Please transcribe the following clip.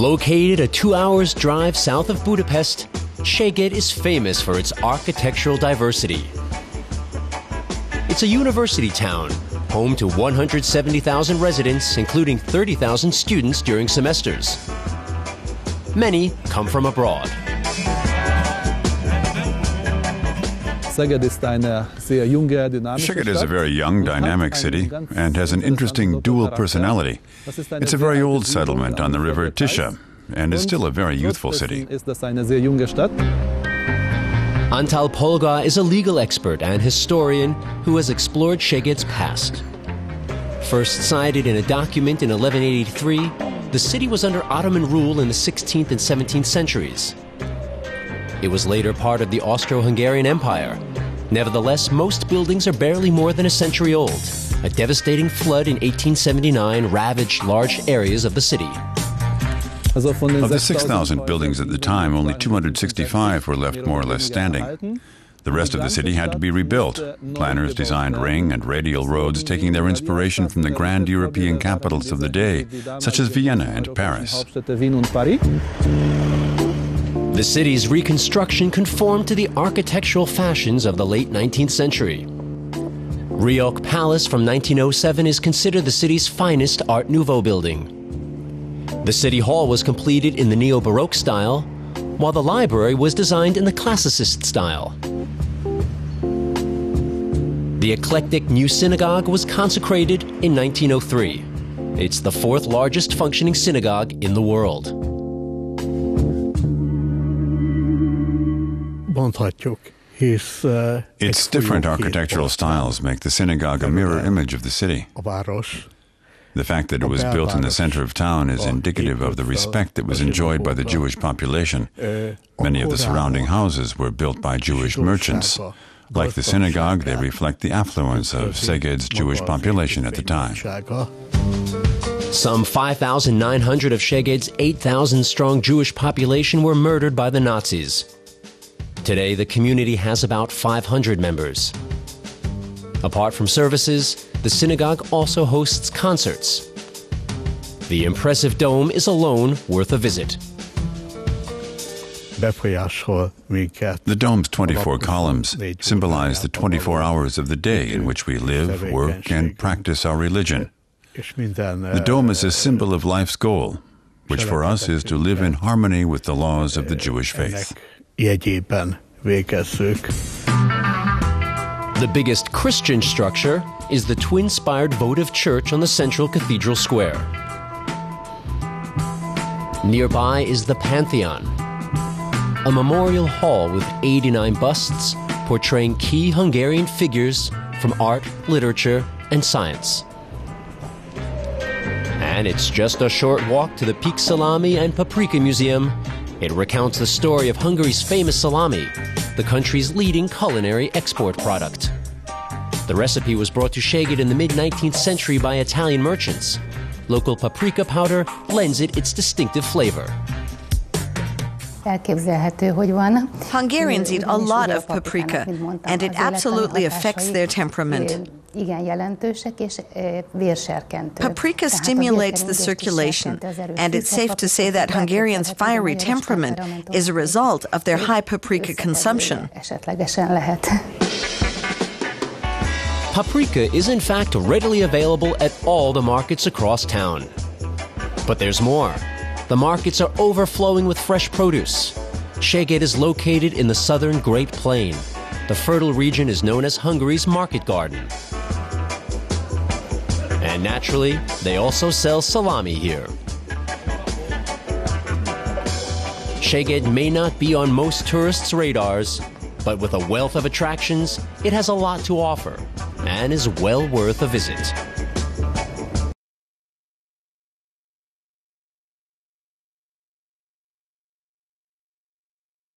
Located a 2 hours drive south of Budapest, Szeged is famous for its architectural diversity. It's a university town, home to 170,000 residents, including 30,000 students during semesters. Many come from abroad. Szeged is a very young, dynamic city and has an interesting dual personality. It's a very old settlement on the river Tisza and is still a very youthful city. Antal Polga is a legal expert and historian who has explored Szeged's past. First cited in a document in 1183, the city was under Ottoman rule in the 16th and 17th centuries. It was later part of the Austro-Hungarian Empire. Nevertheless, most buildings are barely more than a century old. A devastating flood in 1879 ravaged large areas of the city. Of the 6,000 buildings at the time, only 265 were left more or less standing. The rest of the city had to be rebuilt. Planners designed ring and radial roads, taking their inspiration from the grand European capitals of the day, such as Vienna and Paris. The city's reconstruction conformed to the architectural fashions of the late 19th century. Riok Palace from 1907 is considered the city's finest Art Nouveau building. The City Hall was completed in the Neo-Baroque style, while the library was designed in the Classicist style. The eclectic new synagogue was consecrated in 1903. It's the fourth largest functioning synagogue in the world. Its different architectural styles make the synagogue a mirror image of the city. The fact that it was built in the center of town is indicative of the respect that was enjoyed by the Jewish population. Many of the surrounding houses were built by Jewish merchants. Like the synagogue, they reflect the affluence of Szeged's Jewish population at the time. Some 5,900 of Szeged's 8,000-strong Jewish population were murdered by the Nazis. Today, the community has about 500 members. Apart from services, the synagogue also hosts concerts. The impressive dome is alone worth a visit. The dome's 24 columns symbolize the 24 hours of the day in which we live, work, and practice our religion. The dome is a symbol of life's goal, which for us is to live in harmony with the laws of the Jewish faith. The biggest Christian structure is the twin-spired votive church on the central cathedral square. Nearby is the Pantheon, a memorial hall with 89 busts portraying key Hungarian figures from art, literature, and science. And it's just a short walk to the Peak Salami and Paprika Museum. It recounts the story of Hungary's famous salami, the country's leading culinary export product. The recipe was brought to Szeged in the mid-19th century by Italian merchants. Local paprika powder lends it its distinctive flavor. Hungarians eat a lot of paprika, and it absolutely affects their temperament. Paprika stimulates the circulation, and it's safe to say that Hungarians' fiery temperament is a result of their high paprika consumption. Paprika is in fact readily available at all the markets across town. But there's more. The markets are overflowing with fresh produce. Szeged is located in the southern Great Plain. The fertile region is known as Hungary's market garden. And naturally, they also sell salami here. Szeged may not be on most tourists' radars, but with a wealth of attractions, it has a lot to offer and is well worth a visit.